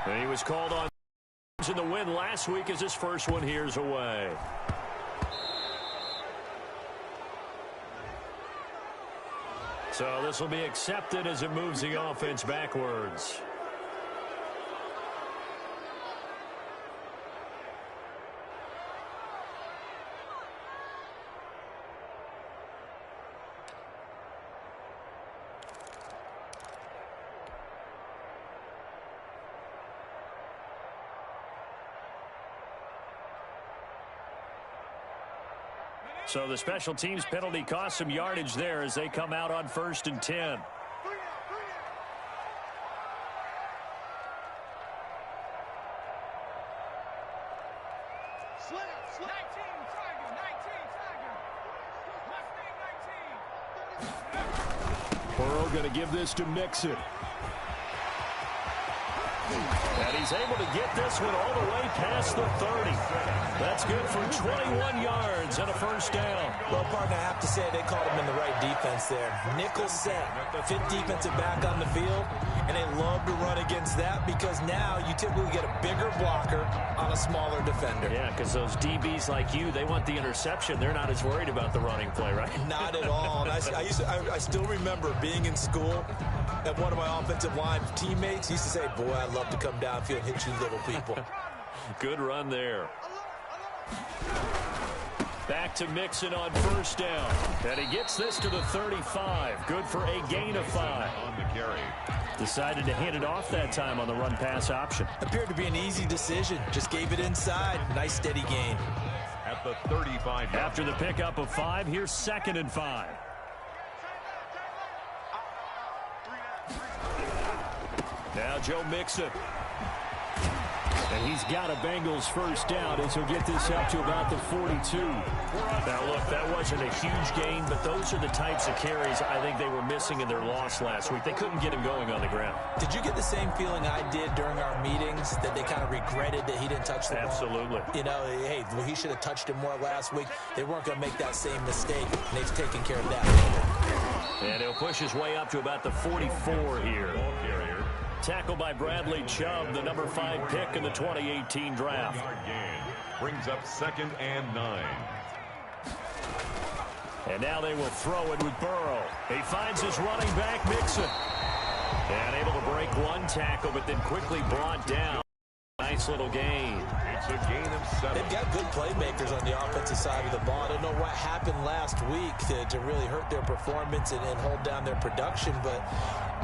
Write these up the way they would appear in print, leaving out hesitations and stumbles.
And he was called on in the win last week as his first one here's away. So this will be accepted as it moves the offense backwards. So the special teams penalty cost some yardage there as they come out on 1st and 10. Burrow going to give this to Mixon. And he's able to get this one all the way past the 30. That's good for 21 yards and a first down. Well, partner, I have to say they called him in the right defense there. Nickel set, fit defensive back on the field, and they love to run against that because now you typically get a bigger blocker on a smaller defender. Yeah, because those DBs like you, they want the interception. They're not as worried about the running play, right? Not at all. And I still remember being in school, and one of my offensive line teammates used to say, boy, I'd love to come downfield and hit you little people. Good run there. Back to Mixon on 1st down. And he gets this to the 35. Good for a gain of 5. On the carry. Decided to hand it off that time on the run-pass option. Appeared to be an easy decision. Just gave it inside. Nice steady gain. At the 35. After the pickup of 5, here's 2nd and 5. Now Joe Mixon. And he's got a Bengals first down as he'll get this up to about the 42. Now, look, that wasn't a huge gain, but those are the types of carries I think they were missing in their loss last week. They couldn't get him going on the ground. Did you get the same feeling I did during our meetings, that they kind of regretted that he didn't touch the ball? Absolutely. You know, hey, well, he should have touched him more last week. They weren't going to make that same mistake, and they've taken care of that. And he'll push his way up to about the 44 here. Tackled by Bradley Chubb, the number 5 pick in the 2018 draft. Brings up 2nd and 9. And now they will throw it with Burrow. He finds his running back, Mixon. And able to break one tackle, but then quickly brought down. Nice little gain. It's a gain of 7. They've got good playmakers on the offensive side of the ball. I don't know what happened last week to really hurt their performance and hold down their production, but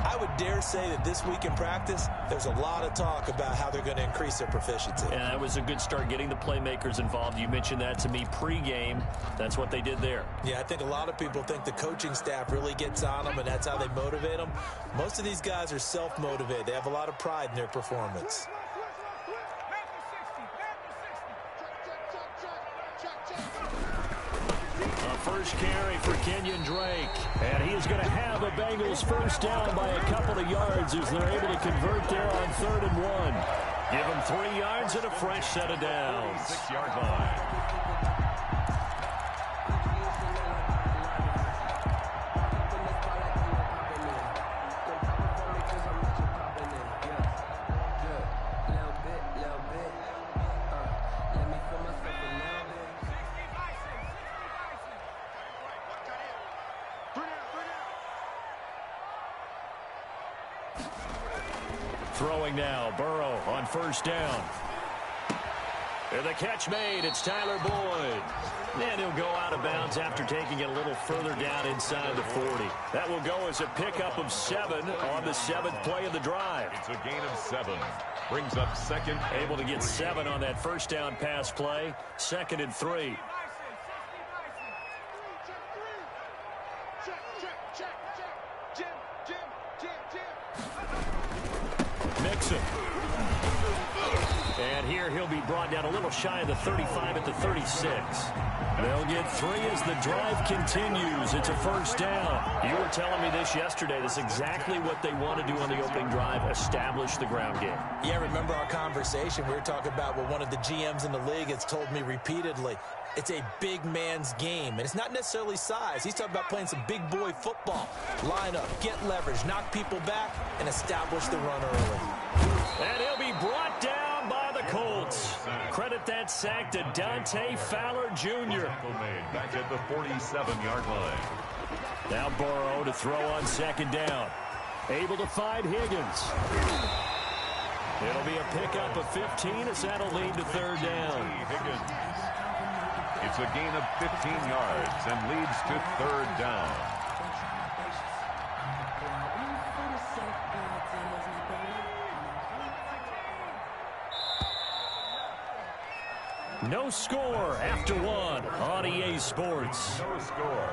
I would dare say that this week in practice, there's a lot of talk about how they're going to increase their proficiency. And that was a good start getting the playmakers involved. You mentioned that to me pregame. That's what they did there. Yeah, I think a lot of people think the coaching staff really gets on them, and that's how they motivate them. Most of these guys are self-motivated. They have a lot of pride in their performance. First carry for Kenyon Drake. And he is going to have a Bengals first down by a couple of yards as they're able to convert there on 3rd and 1. Give him 3 yards and a fresh set of downs. 6-yard line. Throwing now, Burrow on 1st down. And the catch made, it's Tyler Boyd. And he'll go out of bounds after taking it a little further down inside the 40. That will go as a pickup of 7 on the 7th play of the drive. It's a gain of 7. Brings up 2nd. Able to get 7 on that first down pass play. 2nd and 3. Mixon. And here he'll be brought down a little shy of the 35 at the 36. They'll get 3 as the drive continues. It's a first down. You were telling me this yesterday. This is exactly what they want to do on the opening drive, establish the ground game. Yeah, remember our conversation. We were talking about what one of the GMs in the league has told me repeatedly. It's a big man's game, and it's not necessarily size. He's talking about playing some big boy football. Line up, get leverage, knock people back, and establish the run early. And he'll be brought down by the Colts. Credit that sack to Dante Fowler Jr. Back at the 47-yard line. Now Burrow to throw on second down. Able to find Higgins. It'll be a pickup of 15 as that'll lead to third down. Higgins. It's a gain of 15 yards and leads to third down. No score after one on EA Sports. No score.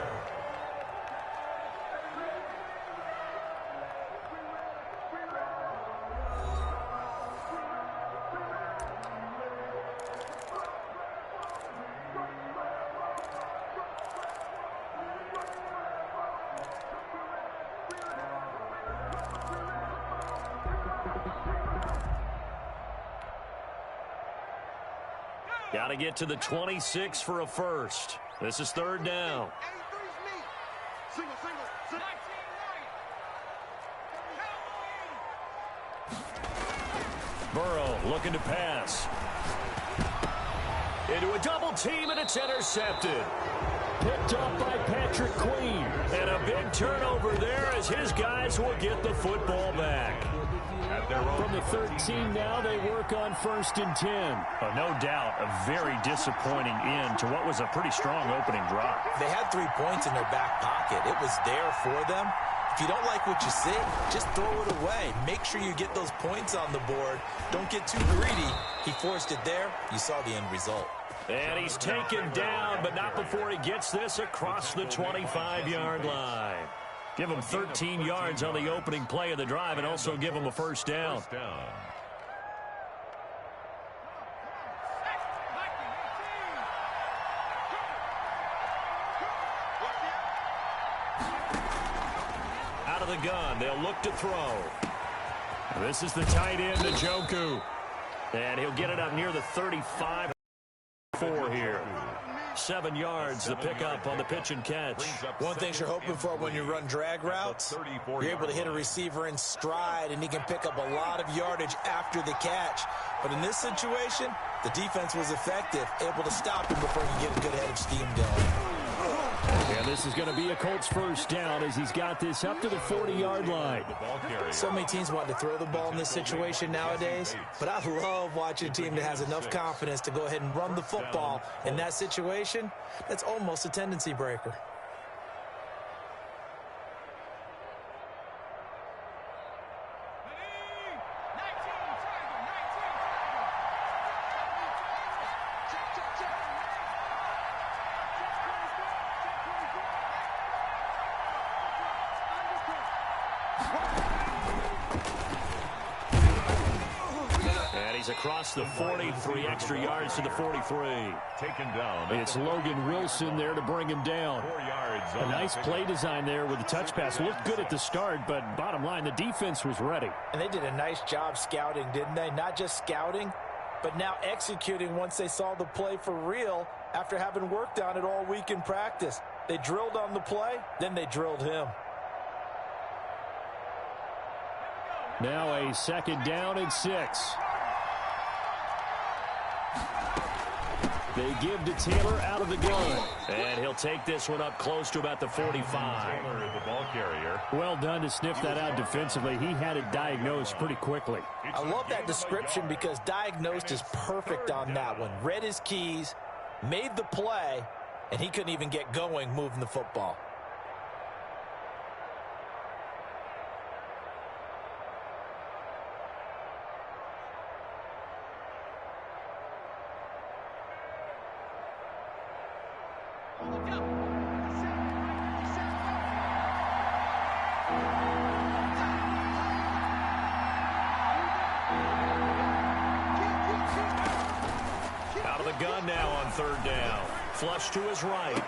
Got to get to the 26 for a first. This is third down. Burrow looking to pass. Into a double team, and it's intercepted. Picked up by Patrick Queen. And a big turnover there as his guys will get the football back. From the 13 now, they work on 1st and 10. Oh, no doubt, a very disappointing end to what was a pretty strong opening drive. They had 3 points in their back pocket. It was there for them. If you don't like what you see, just throw it away. Make sure you get those points on the board. Don't get too greedy. He forced it there. You saw the end result. And he's taken down, but not before he gets this across the 25-yard line. Give him 13 yards on the opening play of the drive and also give him a first down. Out of the gun, they'll look to throw. This is the tight end, Njoku. And he'll get it up near the 35. Here. 7 yards, the pickup on the pitch and catch. One thing you're hoping for when you run drag routes, you're able to hit a receiver in stride, and he can pick up a lot of yardage after the catch. But in this situation, the defense was effective, able to stop him before he can get a good head of steam going. And this is going to be a Colts first down as he's got this up to the 40-yard line. So many teams want to throw the ball in this situation nowadays, but I love watching a team that has enough confidence to go ahead and run the football. In that situation, that's almost a tendency breaker. Across the 40, 3 extra yards to the 43. Taken down. It's Logan Wilson there to bring him down. 4 yards. A nice play design there with the touch pass. Looked good at the start, but bottom line, the defense was ready. And they did a nice job scouting, didn't they? Not just scouting, but now executing once they saw the play for real after having worked on it all week in practice. They drilled on the play, then they drilled him. Now a second down and 6. They give to Taylor out of the gun. And he'll take this one up close to about the 45. Taylor, the ball carrier. Well done to sniff that out defensively. He had it diagnosed pretty quickly. I love that description because diagnosed is perfect on that one. Read his keys, made the play, and he couldn't even get going moving the football. Gun now on third down. Flush to his right.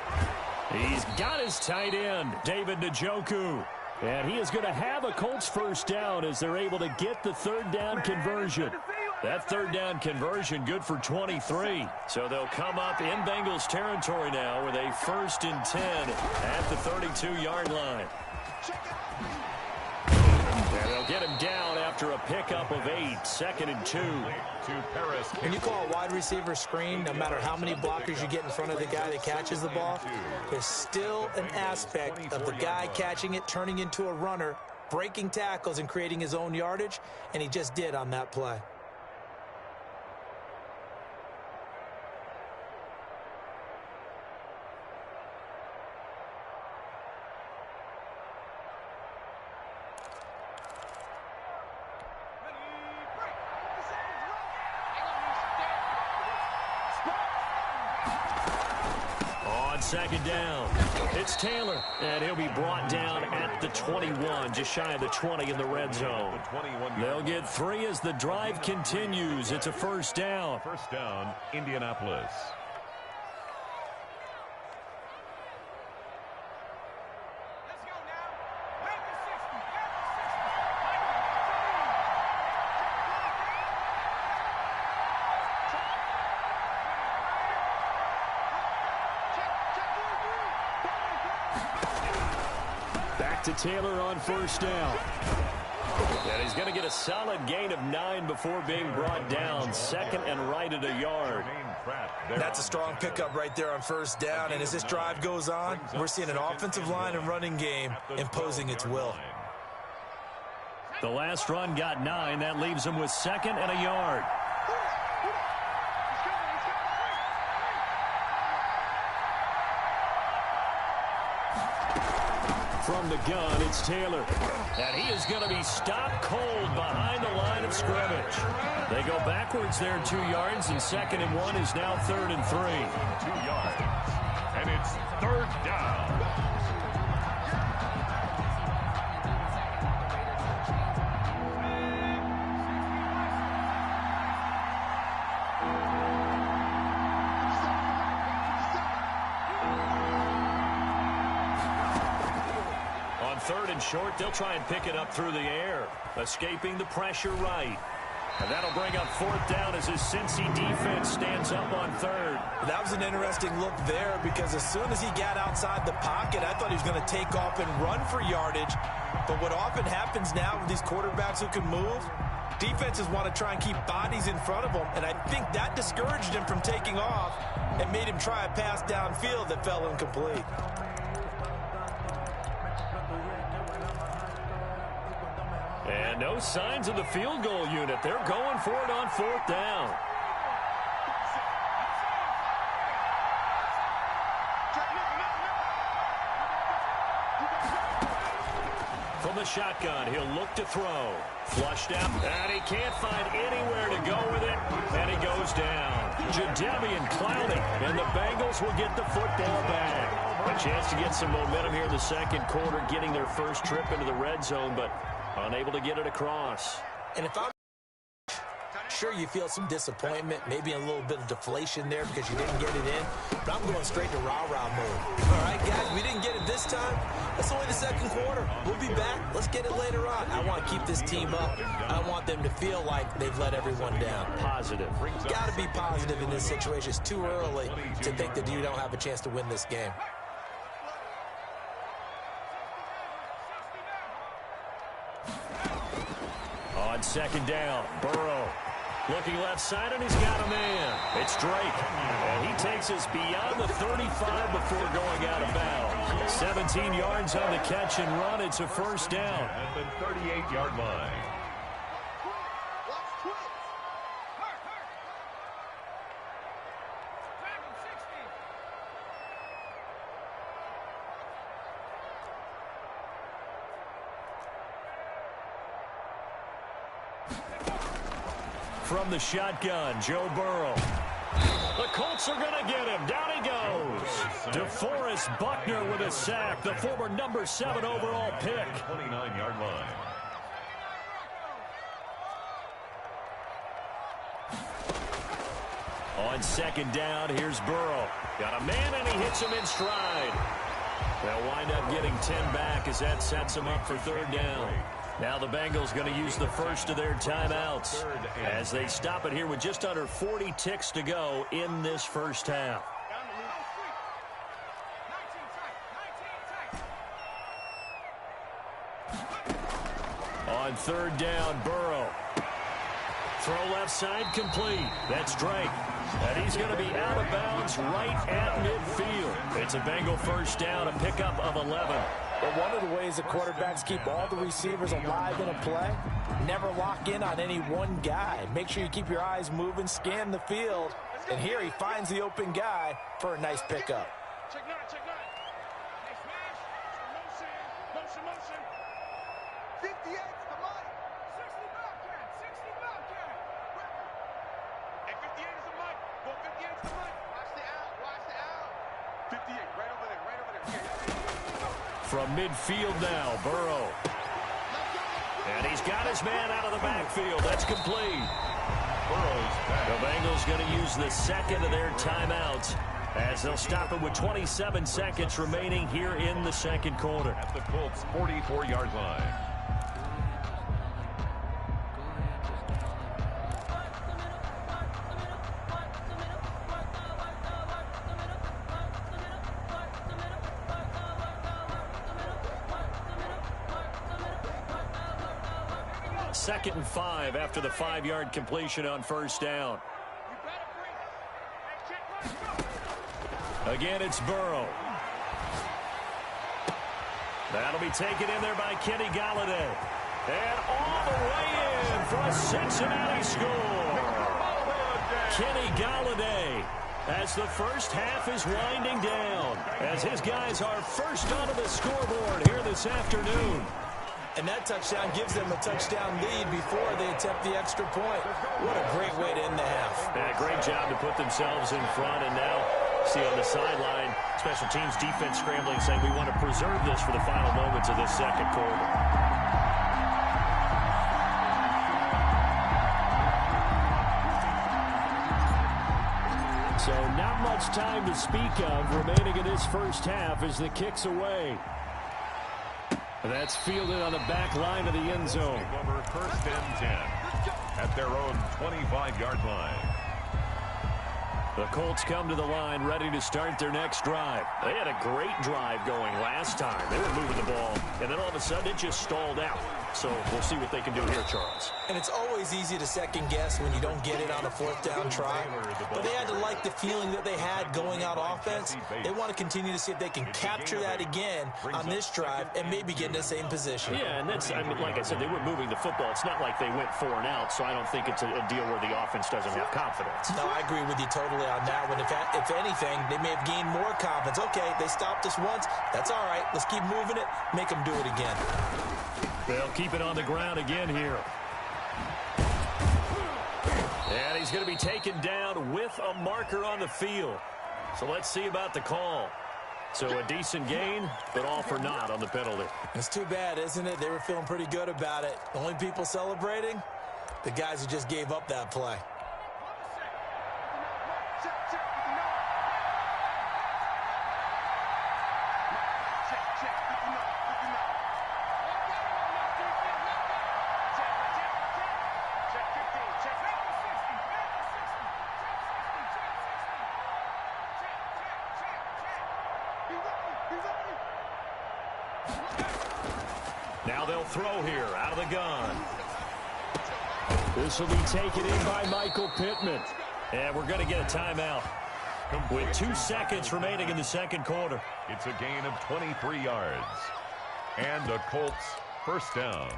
He's got his tight end, David Njoku. And he is going to have a Colts first down as they're able to get the third down conversion. That third down conversion good for 23. So they'll come up in Bengals territory now with a 1st and 10 at the 32-yard line. And they'll get him down after after a pickup of 8, 2nd and 2. When you call a wide receiver screen, no matter how many blockers you get in front of the guy that catches the ball, there's still an aspect of the guy catching it, turning into a runner, breaking tackles and creating his own yardage, and he just did on that play. Second down. It's Taylor, and he'll be brought down at the 21, just shy of the 20 in the red zone. They'll get 3 as the drive continues. It's a first down. First down, Indianapolis. To Taylor on first down. And he's going to get a solid gain of 9 before being brought down. 2nd and right at a yard. That's a strong pickup right there on first down. And as this drive goes on, we're seeing an offensive line and running game imposing its will. The last run got 9. That leaves him with 2nd and a yard. From the gun, it's Taylor. And he is going to be stopped cold behind the line of scrimmage. They go backwards there 2 yards, and 2nd and 1 is now 3rd and 3. 2 yards. And it's 3rd down. Third and short, they'll try and pick it up through the air, escaping the pressure right. And that'll bring up 4th down as his Cincy defense stands up on 3rd. That was an interesting look there because as soon as he got outside the pocket, I thought he was going to take off and run for yardage. But what often happens now with these quarterbacks who can move, defenses want to try and keep bodies in front of them, and I think that discouraged him from taking off and made him try a pass downfield that fell incomplete. And no signs of the field goal unit. They're going for it on 4th down. From the shotgun, he'll look to throw. Flushed out, and he can't find anywhere to go with it, and he goes down. Jadeveon Clowney, and the Bengals will get the football back. A chance to get some momentum here in the second quarter, getting their first trip into the red zone, but unable to get it across. And if I'm sure you feel some disappointment, maybe a little bit of deflation there because you didn't get it in, but I'm going straight to rah-rah mode. All right, guys, we didn't get it this time. That's only the second quarter. We'll be back. Let's get it later on. I want to keep this team up. I want them to feel like they've let everyone down. Positive. Got to be positive in this situation. It's too early to think that you don't have a chance to win this game. On second down, Burrow looking left side, and he's got a man. It's Drake, and he takes us beyond the 35 before going out of bounds. 17 yards on the catch and run. It's a first down. At the 38-yard line. From the shotgun, Joe Burrow. The Colts are going to get him. Down he goes. DeForest Buckner with a sack, the former number 7 overall pick. 29-yard line. On second down, here's Burrow. Got a man, and he hits him in stride. They'll wind up getting 10 back as that sets him up for third down. Now the Bengals going to use the first of their timeouts as they stop it here with just under 40 ticks to go in this first half. On third down, Burrow. Throw left side complete. That's Drake. And he's going to be out of bounds right at midfield. It's a Bengal first down, a pickup of 11. But one of the ways the quarterbacks keep all the receivers alive in a play, never lock in on any one guy. Make sure you keep your eyes moving, scan the field. And here he finds the open guy for a nice pickup. Check nine, check nine. Hey, smash. Motion, motion. 58 to the money. 60 Bobcat, 60 Bobcat. Hey, 58 is the mic. Go 58 is the mic. Watch the out, watch the out. 58, right over there, right over there. From midfield now, Burrow. And he's got his man out of the backfield. That's complete. The Bengals going to use the second of their timeouts as they'll stop it with 27 seconds remaining here in the second quarter. At the Colts' 44-yard line. Second and 5 after the 5-yard completion on first down. Again, it's Burrow. That'll be taken in there by Kenny Golladay. And all the way in for a Cincinnati score. Kenny Golladay, as the first half is winding down, as his guys are first onto the scoreboard here this afternoon. And that touchdown gives them a touchdown lead before they attempt the extra point. What a great way to end the half. Yeah, great job to put themselves in front. And now, see on the sideline, special teams defense scrambling, saying we want to preserve this for the final moments of this second quarter. So not much time to speak of remaining in this first half as the kick's away. That's fielded on the back line of the end zone. Over first and 10 at their own 25-yard line. The Colts come to the line ready to start their next drive. They had a great drive going last time. They were moving the ball, and then all of a sudden it just stalled out. So we'll see what they can do here, Charles. And it's always easy to second guess when you don't get it on a fourth down try. But they had to like the feeling that they had going out offense. They want to continue to see if they can capture that again on this drive and maybe get in the same position. Yeah, and that's, I mean, like I said, they were moving the football. It's not like they went 4 and out, so I don't think it's a deal where the offense doesn't have confidence. No, I agree with you totally on that one. If anything, they may have gained more confidence. Okay, they stopped us once. That's all right. Let's keep moving it. Make them do it again. They'll keep it on the ground again here. And he's going to be taken down with a marker on the field. So let's see about the call. So a decent gain, but all for naught on the penalty. It's too bad, isn't it? They were feeling pretty good about it. The only people celebrating, the guys who just gave up that play. Now they'll throw here out of the gun. This will be taken in by Michael Pittman. And we're going to get a timeout with 2 seconds remaining in the second quarter. It's a gain of 23 yards. And the Colts first down.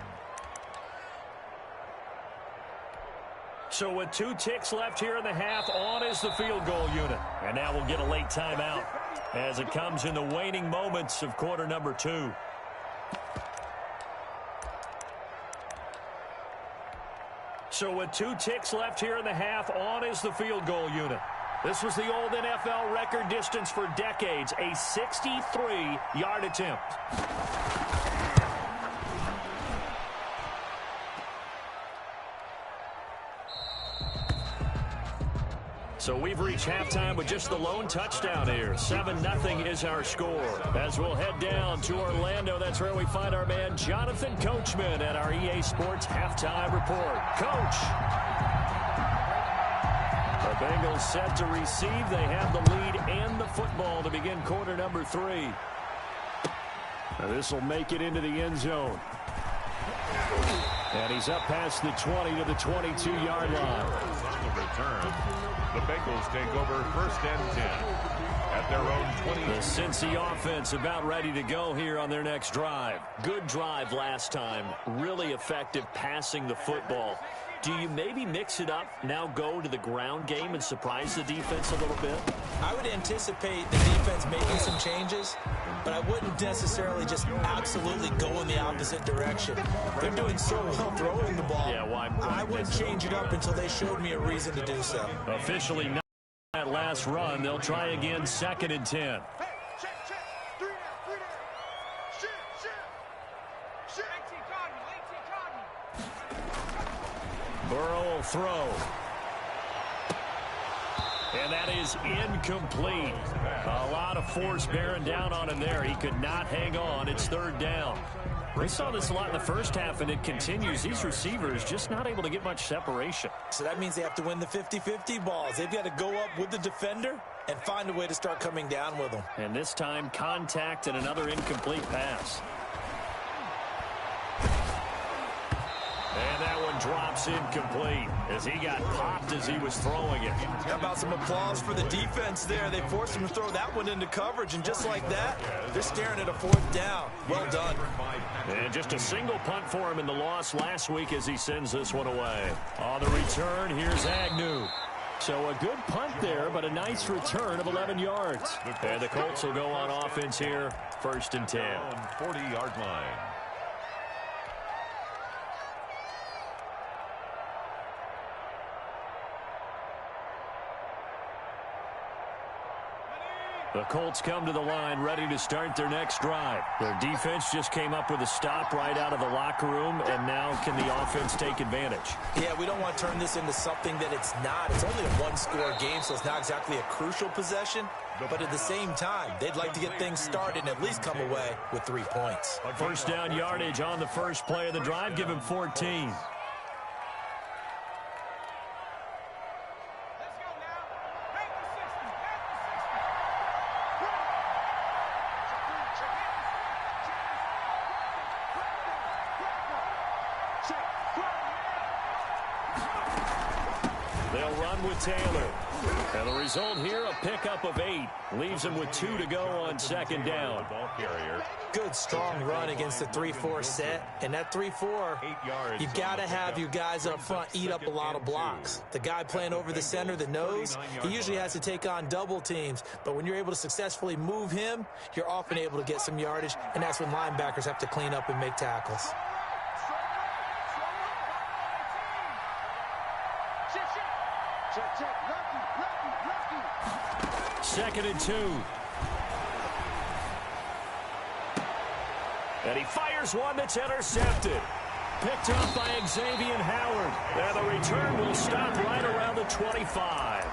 So with 2 ticks left here in the half, on is the field goal unit. And now we'll get a late timeout as it comes in the waning moments of quarter number 2. So with 2 ticks left here in the half, on is the field goal unit. This was the old NFL record distance for decades, a 63-yard attempt. So we've reached halftime with just the lone touchdown here. 7-0 is our score. As we'll head down to Orlando, that's where we find our man Jonathan Coachman at our EA Sports Halftime Report. Coach! The Bengals set to receive. They have the lead and the football to begin quarter number 3. Now this will make it into the end zone. And he's up past the 20 to the 22-yard line. On the return, the Bengals take over 1st and 10 at their own 20. The Cincy offense about ready to go here on their next drive. Good drive last time. Really effective passing the football. Do you maybe mix it up, now go to the ground game and surprise the defense a little bit? I would anticipate the defense making some changes, but I wouldn't necessarily just absolutely go in the opposite direction. They're doing so well throwing the ball. Yeah, why? I wouldn't change it up until they showed me a reason to do so. Officially not that last run. They'll try again 2nd and 10. Hey, check. 3 down, 3 down. Shit. 18 Cardinal. Burrow will throw. And that is incomplete. A lot of force bearing down on him there. He could not hang on. It's 3rd down. We saw this a lot in the first half, and it continues. These receivers just not able to get much separation. So that means they have to win the 50-50 balls. They've got to go up with the defender and find a way to start coming down with them. And this time, contact and another incomplete pass. And that one drops incomplete as he got popped as he was throwing it. How about some applause for the defense there? They forced him to throw that one into coverage, and just like that, they're staring at a 4th down. Well done. And just a single punt for him in the loss last week as he sends this one away. On the return, here's Agnew. So a good punt there, but a nice return of 11 yards. And the Colts will go on offense here, 1st and 10. 40-yard line. The Colts come to the line ready to start their next drive. Their defense just came up with a stop right out of the locker room, and now can the offense take advantage? Yeah, we don't want to turn this into something that it's not. It's only a one-score game, so it's not exactly a crucial possession. But at the same time, they'd like to get things started and at least come away with 3 points. 1st down yardage on the first play of the drive. Give him 14. They'll run with Taylor. And the result here, a pickup of 8. Leaves him with 2 to go on 2nd down. Good, strong run against the 3-4 set. And that 3-4, you've got to have your guys up front eat up a lot of blocks. The guy playing over the center, the nose, he usually has to take on double teams. But when you're able to successfully move him, you're often able to get some yardage. And that's when linebackers have to clean up and make tackles. Check. Lucky. 2nd and 2. And he fires one that's intercepted. Picked up by Xavier Howard. And the return will stop right around the 25.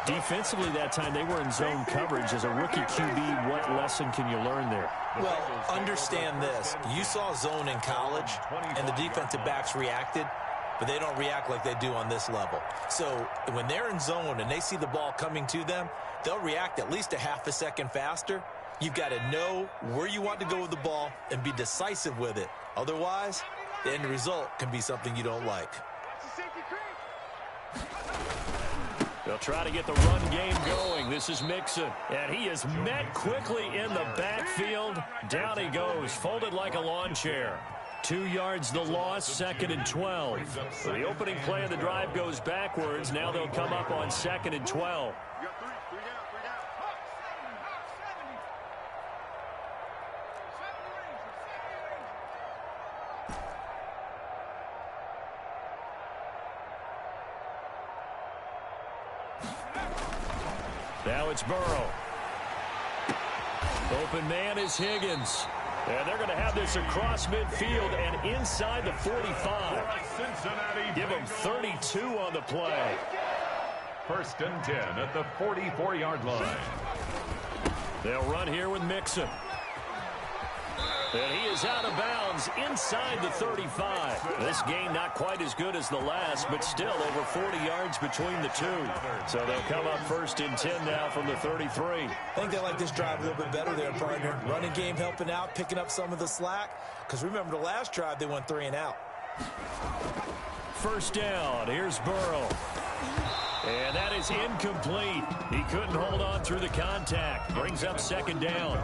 Defensively that time, they were in zone coverage. As a rookie QB, what lesson can you learn there? Well, understand this. You saw zone in college, and the defensive backs reacted. But they don't react like they do on this level. So when they're in zone and they see the ball coming to them, they'll react at least a half a second faster. You've got to know where you want to go with the ball and be decisive with it. Otherwise, the end result can be something you don't like. They'll try to get the run game going. This is Mixon. And he is met quickly in the backfield. Down he goes, folded like a lawn chair. 2 yards the loss, 2nd and 12. So the opening play of the drive goes backwards. Now they'll come up on 2nd and 12. Now it's Burrow. Open man is Higgins. And they're going to have this across midfield and inside the 45. Give them 32 on the play. 1st and 10 at the 44-yard line. They'll run here with Mixon. And he is out of bounds inside the 35. This game not quite as good as the last, but still over 40 yards between the two. So they'll come up 1st and 10 now from the 33. I think they like this drive a little bit better there, partner. Running game helping out, picking up some of the slack. Because remember the last drive, they went 3 and out. First down. Here's Burrow. And that is incomplete. He couldn't hold on through the contact. Brings up second down.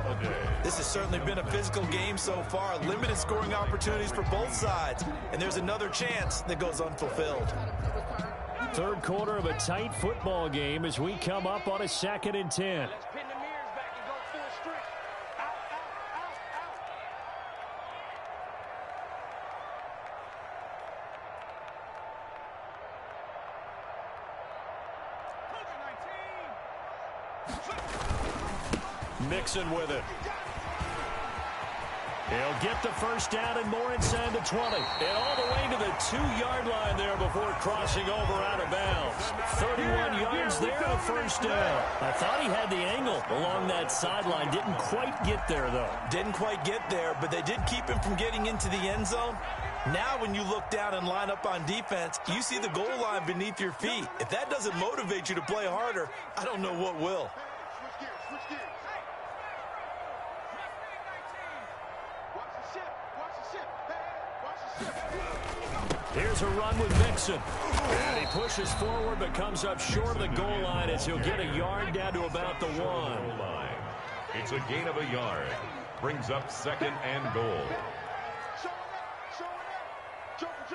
This has certainly been a physical game so far. Limited scoring opportunities for both sides. And there's another chance that goes unfulfilled. Third quarter of a tight football game as we come up on a 2nd and 10. Let's pin the mirrors back and go full strength. Out, out, out, out. Mixon with it. He'll get the first down and more inside the 20. And all the way to the 2-yard line there before crossing over out of bounds. 31 yards there, a first down. I thought he had the angle along that sideline. Didn't quite get there, though. Didn't quite get there, but they did keep him from getting into the end zone. Now when you look down and line up on defense, you see the goal line beneath your feet. If that doesn't motivate you to play harder, I don't know what will. Switch gears. Watch the ship. Watch the ship. Hey, watch the ship. Here's a run with Mixon. And he pushes forward but comes up short of the goal line as he'll get a yard down to about the 1. It's a gain of a yard. Brings up 2nd and goal. Showing up. Jumping.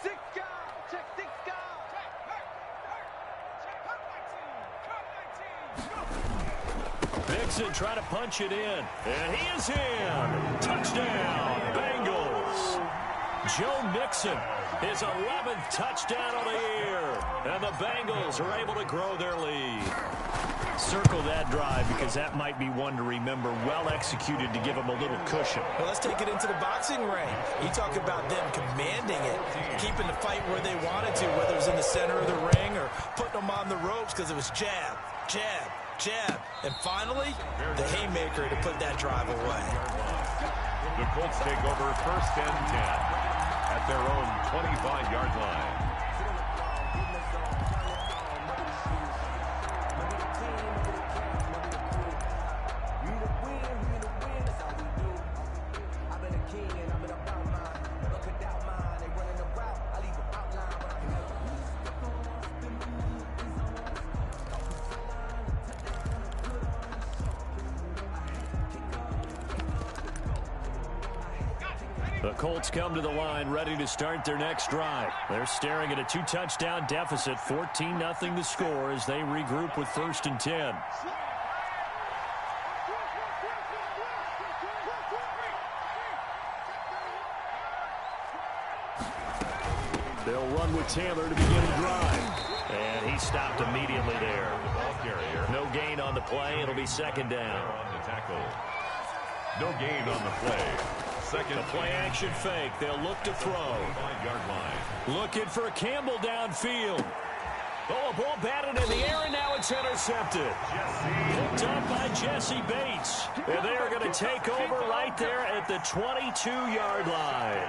6 guys. Check 6 guys. Mixon trying to punch it in. And he is in. Touchdown, Bengals. Joe Mixon, his 11th touchdown of the year. And the Bengals are able to grow their lead. Circle that drive because that might be one to remember. Well executed to give them a little cushion. Well, let's take it into the boxing ring. You talk about them commanding it, keeping the fight where they wanted to, whether it was in the center of the ring or putting them on the ropes because it was jab, jab, jab. And finally, the haymaker to put that drive away. The Colts take over 1st and 10 at their own 25-yard line. The Colts come to the line ready to start their next drive. They're staring at a 2-touchdown deficit, 14-0 the score as they regroup with 1st and 10. They'll run with Taylor to begin the drive. And he stopped immediately there. Ball carrier. No gain on the play. It'll be 2nd down. On the tackle. No gain on the play. Second The play action fake. They'll look to throw. 5-yard line. Looking for Campbell downfield. Oh, a ball batted in the air, and now it's intercepted. Picked up by Jesse Bates. And they are going to take over right there at the 22-yard line.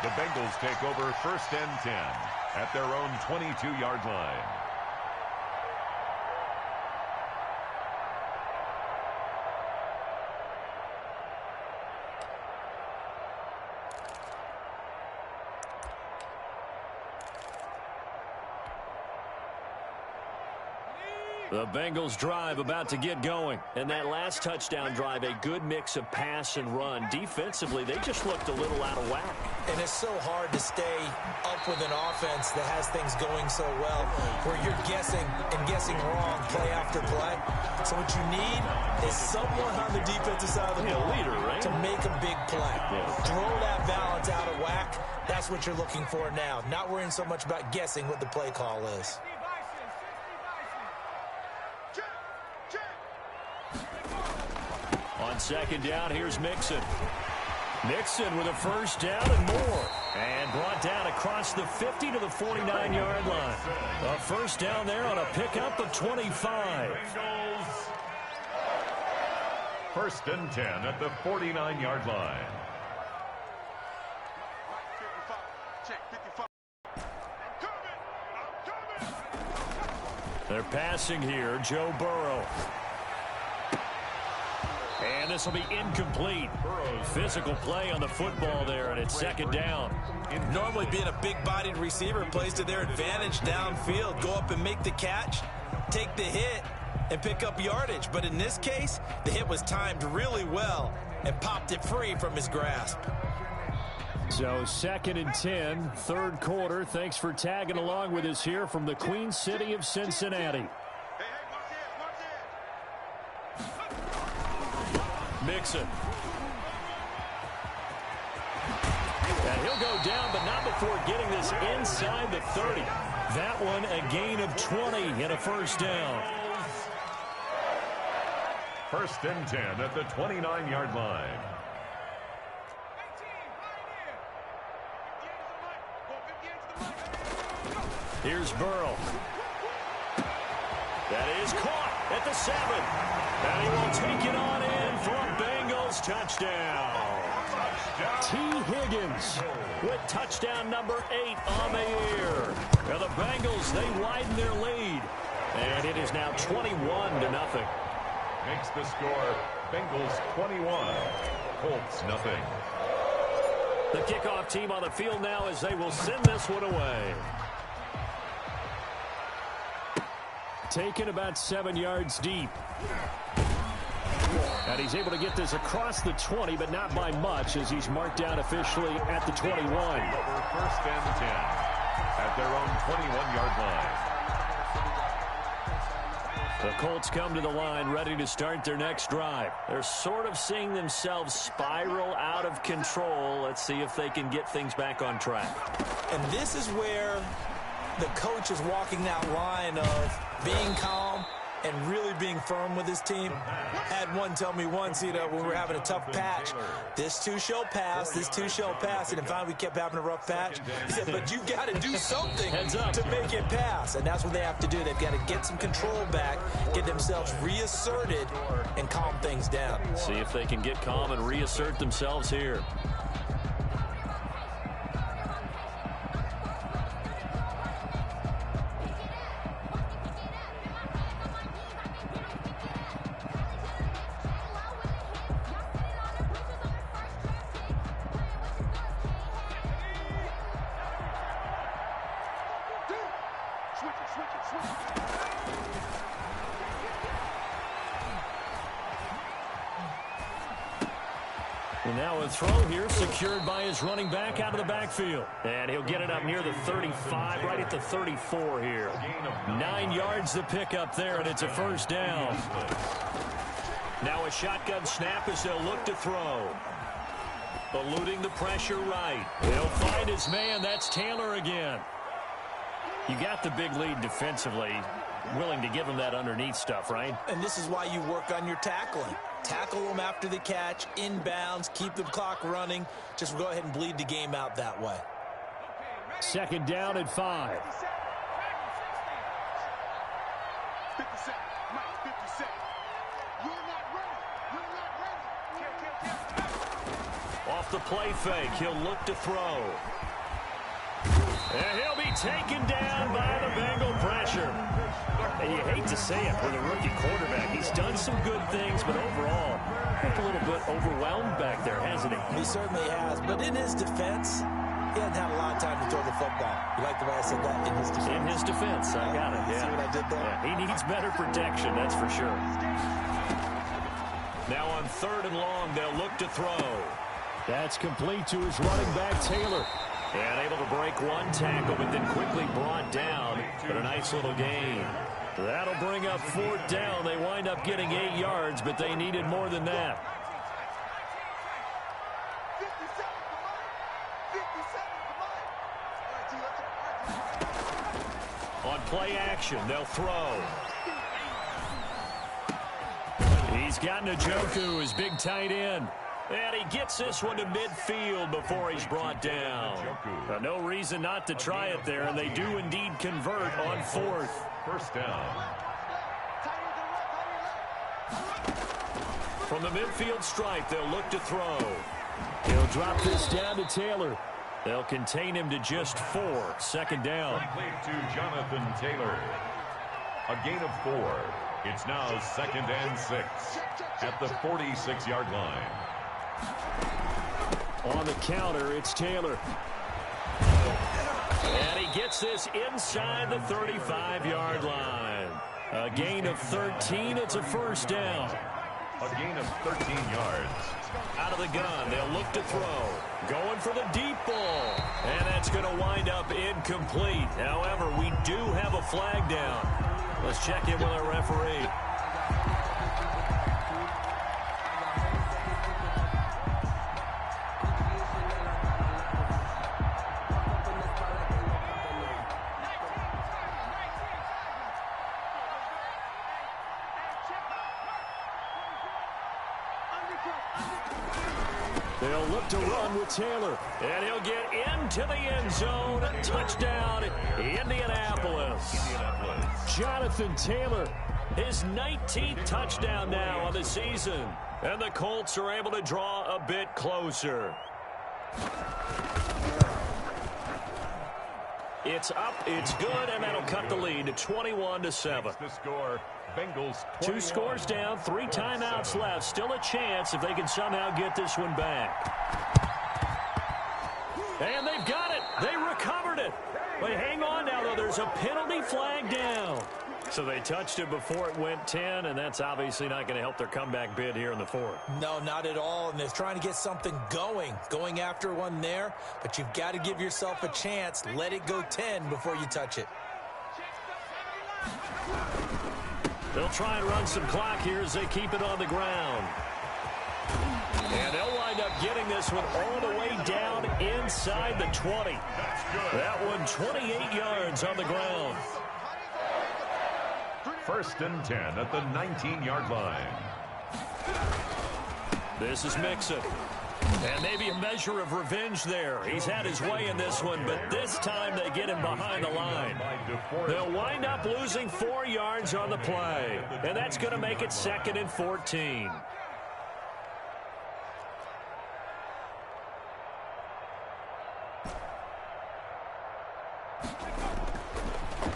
The Bengals take over 1st and 10 at their own 22-yard line. The Bengals drive about to get going. And that last touchdown drive, a good mix of pass and run. Defensively, they just looked a little out of whack. And it's so hard to stay up with an offense that has things going so well, where you're guessing and guessing wrong play after play. So what you need is someone on the defensive side of the ball leader, right? to make a big play. Throw that balance out of whack. That's what you're looking for now. Not worrying so much about guessing what the play call is. On 2nd down, here's Mixon. Mixon with a first down and more. And brought down across the 50 to the 49-yard line. A first down there on a pickup of 25. 1st and 10 at the 49-yard line. They're passing here, Joe Burrow. And this will be incomplete. Physical play on the football there, and it's second down. Normally being a big-bodied receiver plays to their advantage downfield. Go up and make the catch, take the hit, and pick up yardage. But in this case, the hit was timed really well and popped it free from his grasp. So 2nd and 10, third quarter. Thanks for tagging along with us here from the Queen City of Cincinnati. Mixon. And he'll go down, but not before getting this inside the 30. That one a gain of 20 and a first down. 1st and 10 at the 29-yard line. Here's Burrow. That is caught at the 7. And he will take it on in for a Bengals touchdown. T. Higgins with touchdown number 8 on the year. Now the Bengals, they widen their lead. And it is now 21-0. Makes the score Bengals 21, Colts nothing. The kickoff team on the field now as they will send this one away. Taken about 7 yards deep. And he's able to get this across the 20, but not by much as he's marked down officially at the 21. Over 1st and 10 at their own 21-yard line. The Colts come to the line ready to start their next drive. They're sort of seeing themselves spiral out of control. Let's see if they can get things back on track. And this is where the coach is walking that line of being calm and really being firm with his team. Had one tell me once, when we were having a tough patch, this too shall pass, this too shall pass. And finally we kept having a rough patch. He said, but you got to do something to make it pass. And that's what they have to do. They've got to get some control back, get themselves reasserted, and calm things down. See if they can get calm and reassert themselves here. And now a throw here secured by his running back out of the backfield. And he'll get it up near the 35, right at the 34 here. 9 yards to pick up there, and it's a first down. Now a shotgun snap as they'll look to throw. Eluding the pressure right. He'll find his man. That's Taylor again. You got the big lead defensively. Willing to give him that underneath stuff, right? And this is why you work on your tackling. Tackle them after the catch, inbounds, keep the clock running. Just go ahead and bleed the game out that way. 2nd down and 5. 50 seconds. Mike, 50 seconds. You're not ready. You're not ready. Off the play fake, he'll look to throw. And he'll be taken down by the Bengal pressure. And you hate to say it for the rookie quarterback. He's done some good things, but overall, a little bit overwhelmed back there, hasn't he? He certainly has. But in his defense, he hasn't had a lot of time to throw the football. You like the way I said that? In his defense. In his defense, I got it. Yeah. See what I did there? Yeah, he needs better protection, that's for sure. Now on 3rd and long, they'll look to throw. That's complete to his running back, Taylor. And able to break one tackle, but then quickly brought down. But a nice little gain. That'll bring up 4th down. They wind up getting 8 yards, but they needed more than that. 50 seconds to Mike. On play action, they'll throw. He's got Njoku, his big tight end. And he gets this one to midfield before he's brought down. No reason not to try it there, and they do indeed convert on 4th. First down. From the midfield stripe, they'll look to throw. He'll drop this down to Taylor. They'll contain him to just 4. 2nd down. Complete to Jonathan Taylor. A gain of 4. It's now 2nd and 6 at the 46-yard line. On the counter, it's Taylor. And he gets this inside the 35-yard line. A gain of 13. It's a first down. A gain of 13 yards. Out of the gun, they'll look to throw. Going for the deep ball. And that's going to wind up incomplete. However, we do have a flag down. Let's check in with our referee. They'll look to run with Taylor. And he'll get into the end zone. Touchdown, Indianapolis. Jonathan Taylor, his 19th touchdown now on the season. And the Colts are able to draw a bit closer. It's up, it's good, and that'll cut the lead to 21-7. The score, Bengals 21. 2 scores down, 3 timeouts left. Still a chance if they can somehow get this one back. And they've got it. They recovered it. But hang on now, though. There's a penalty flag down. So they touched it before it went 10, and that's obviously not going to help their comeback bid here in the 4th. No, not at all, and they're trying to get something going after one there, but you've got to give yourself a chance. Let it go 10 before you touch it. They'll try and run some clock here as they keep it on the ground. And they'll wind up getting this one all the way down inside the 20. That one 28 yards on the ground. 1st and 10 at the 19-yard line. This is Mixon. And maybe a measure of revenge there. He's had his way in this one, but this time they get him behind the line. They'll wind up losing 4 yards on the play. And that's going to make it 2nd and 14.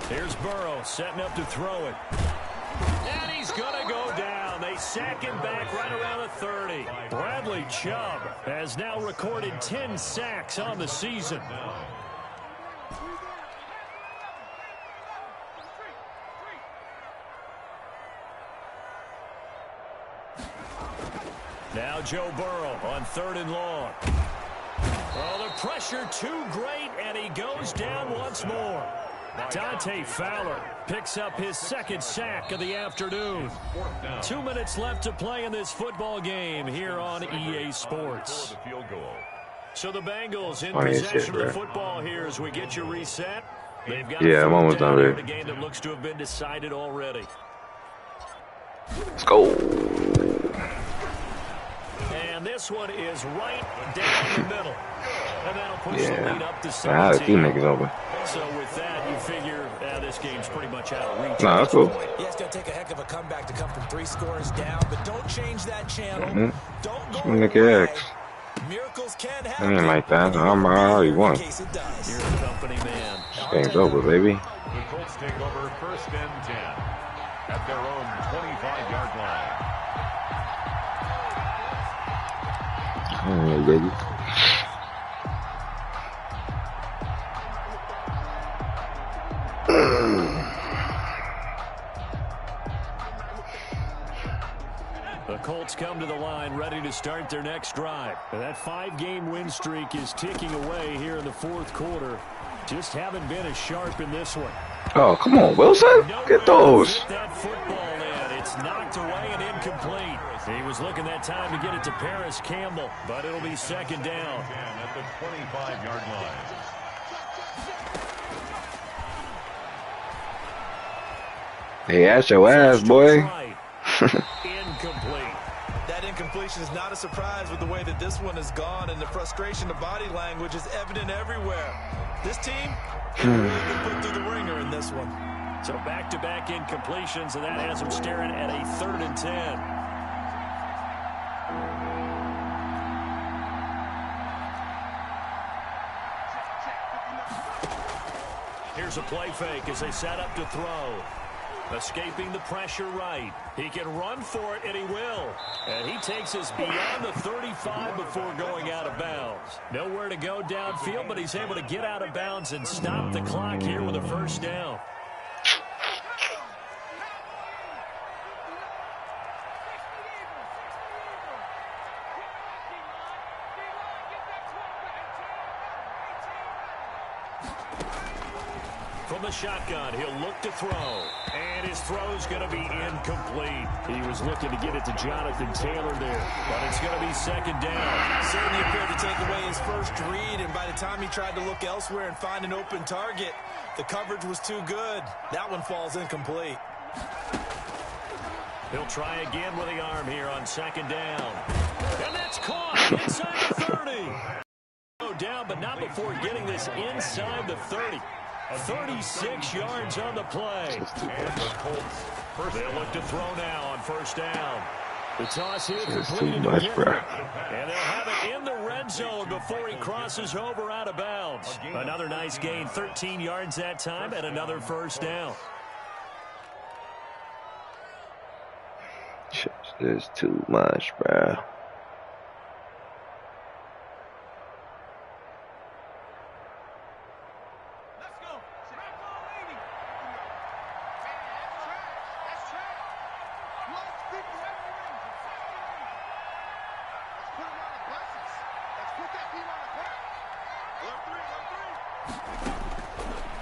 Here's Burrow setting up to throw it. And he's going to go down. They sack him back right around the 30. Bradley Chubb has now recorded 10 sacks on the season. Now Joe Burrow on 3rd and long. Oh, the pressure too great, and he goes down once more. Dante Fowler picks up his 2nd sack of the afternoon. 2 minutes left to play in this football game here on EA Sports. So the Bengals in possession of the football here as we get you reset. They've got I'm almost done there. A game that looks to have been decided already. Let's go. And this one is right down the middle. And that'll push the lead up to 17. Ah, the teammate is over. So with that, you figure this game's pretty much out of reach. Nah, that's cool. Yeah, it's going to take a heck of a comeback to come from 3 scores down, but don't change that channel. Don't go away. Miracles can happen. I ain't like that. I'm already won. You're a company man. Game's over, baby. The Colts take over 1st and 10 at their own 25-yard line. Hey, baby. The Colts come to the line ready to start their next drive. That 5-game win streak is ticking away here in the 4th quarter. Just haven't been as sharp in this one. Oh, come on, Wilson. Get those. That football in. It's knocked away and incomplete. He was looking that time to get it to Paris Campbell, but it'll be 2nd down. At the 25-yard line. Hey, ask your ass, boy. Incomplete. That incompletion is not a surprise with the way that this one has gone, and the frustration of body language is evident everywhere. This team really been put through the ringer in this one. So back-to-back incompletions, and that has them staring at a 3rd and 10. Here's a play fake as they set up to throw. Escaping the pressure right. He can run for it, and he will. And he takes us beyond the 35 before going out of bounds. Nowhere to go downfield, but he's able to get out of bounds and stop the clock here with a first down. From the shotgun, he'll look to throw. And his throw's going to be incomplete. He was looking to get it to Jonathan Taylor there, but it's going to be second down. Certainly appeared to take away his first read, and by the time he tried to look elsewhere and find an open target, the coverage was too good. That one falls incomplete. He'll try again with the arm here on second down. And that's caught inside the 30. Go down, but not before getting this inside the 30. 36 yards on the play. And the Colts They'll look to throw now on first down. The toss here completed. Too much, bro. And they'll have it in the red zone before he crosses over out of bounds. Another nice gain, 13 yards that time, and another first down. This is too much, bro.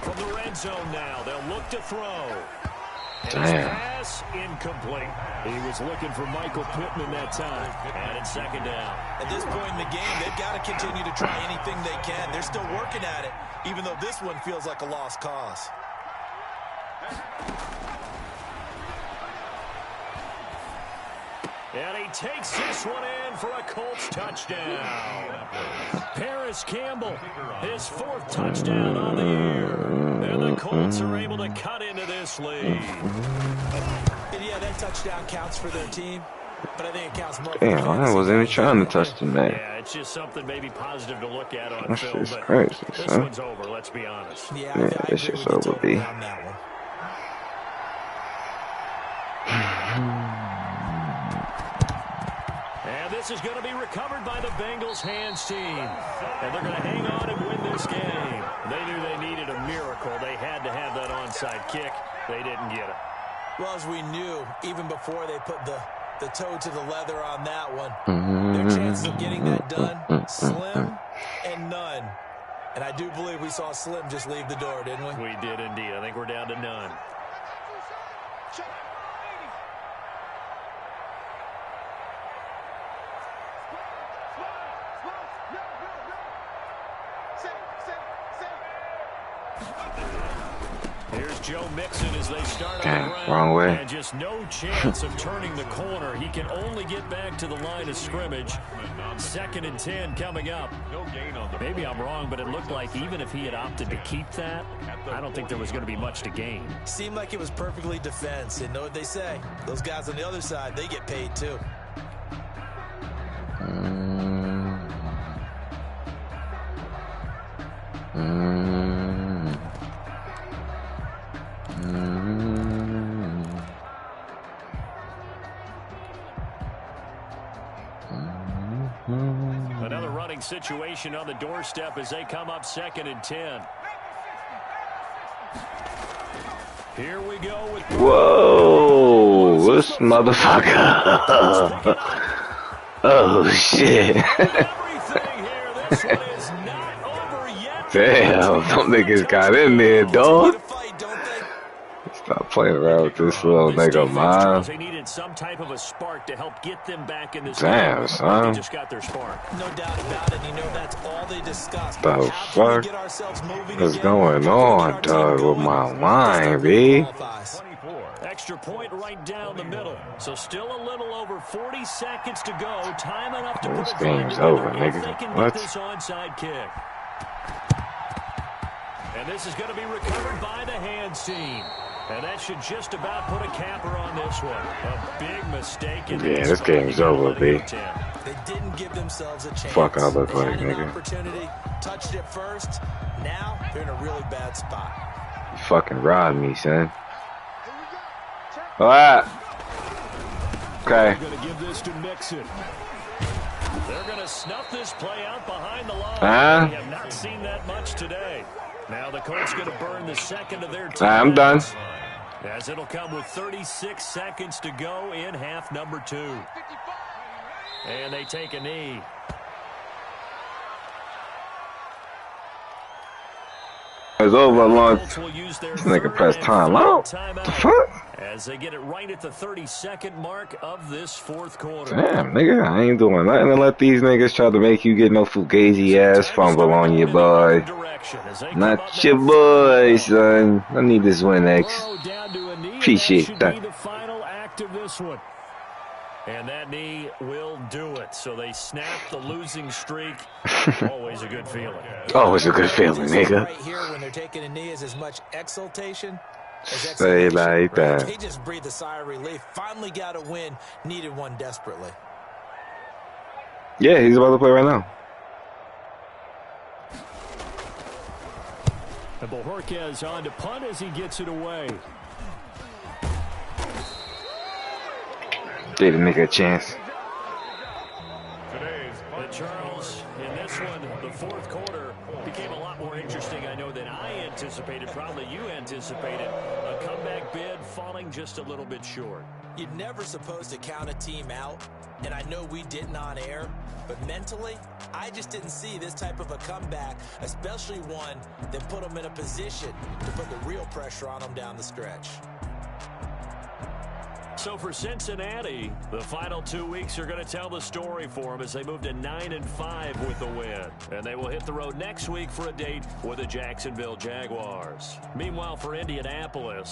From the red zone now, they'll look to throw. Damn. His pass incomplete. He was looking for Michael Pittman that time. And it's second down. At this point in the game, they've got to continue to try anything they can. They're still working at it, even though this one feels like a lost cause. And he takes this one in for a Colts touchdown. Paris Campbell, his fourth touchdown on the year. And the Colts are able to cut into this lead. And yeah, that touchdown counts for their team, but I think it counts more. Damn, I wasn't even trying to touch the man. Yeah, it's just something maybe positive to look at on That's film, just but crazy, this son. one's over, let's be honest. Yeah, Yeah, I this agree shit's with you over, totally B. on that one. And this is going to be recovered by the Bengals hands team. And they're going to hang on and win this game. They knew they needed a miracle. They had to have that onside kick. They didn't get it. Well, as we knew, even before they put the toe to the leather on that one, their chances of getting that done, slim and none. And I do believe we saw Slim just leave the door, didn't we? We did indeed. I think we're down to none. Here's Joe Mixon as they start on the ground. Wrong way. And just no chance of turning the corner. He can only get back to the line of scrimmage. 2nd and 10 coming up. Maybe I'm wrong, but it looked like even if he had opted to keep that, I don't think there was going to be much to gain. Seemed like it was perfectly defense. And know what they say? Those guys on the other side, they get paid too. Another running situation on the doorstep as they come up 2nd and 10. Here we go with... Whoa, this motherfucker. Oh, shit. Everything here. This one is not over yet. Damn, some niggas got in there, dog. Stop playing around with this little nigga, man. They needed some type of a spark to help get them back in this Damn, game. son. They just got their spark. No doubt about it. You know, that's all they discussed. The How can we fuck? get ourselves moving What's again? going How can we on, get our team dog, with going? my Just mind, everything B? qualifies. Extra point right down the middle. So still a little over 40 seconds to go. Time enough to put This a drive game's together over, if nigga. they can What? get this onside kick. And this is going to be recovered by the hands team. And that should just about put a capper on this one. A big mistake. Yeah, this game's over, B. They didn't give themselves a chance. Fuck, I look They like, had an nigga. opportunity, touched it first. Now they're in a really bad spot. You fucking robbed me, son. All right. Okay. They're going to give this to Mixon. They're going to snuff this play out behind the line. We have not seen that much today. Now the Colts going to burn the second of their team. I'm done. As it'll come with 36 seconds to go in half number 2. And they take a knee. It's over a long. This nigga press time out. What the fuck? As they get it right at the 32nd mark of this fourth quarter. Damn, nigga, I ain't doing nothing to let these niggas try to make you get no fugazi ass fumble on you, boy. Not your boy, son. I need this win, X. Appreciate that. The final act of this one. And that knee will do it. So they snap the losing streak. Always a good feeling. Always a good feeling, nigga. Right here when they're taking a knee is as much exultation as say like that. They just breathed a sigh of relief. Finally got a win. Needed one desperately. Yeah, he's about to play right now. And Bojorquez on to punt as he gets it away. Gave the nigga a chance. And Charles, in this one, the fourth quarter became a lot more interesting, I know, than I anticipated. Probably you anticipated. A comeback bid falling just a little bit short. You're never supposed to count a team out, and I know we didn't on air, but mentally, I just didn't see this type of a comeback, especially one that put them in a position to put the real pressure on them down the stretch. So for Cincinnati, the final 2 weeks are going to tell the story for them as they move to 9-5 with the win. And they will hit the road next week for a date with the Jacksonville Jaguars. Meanwhile, for Indianapolis,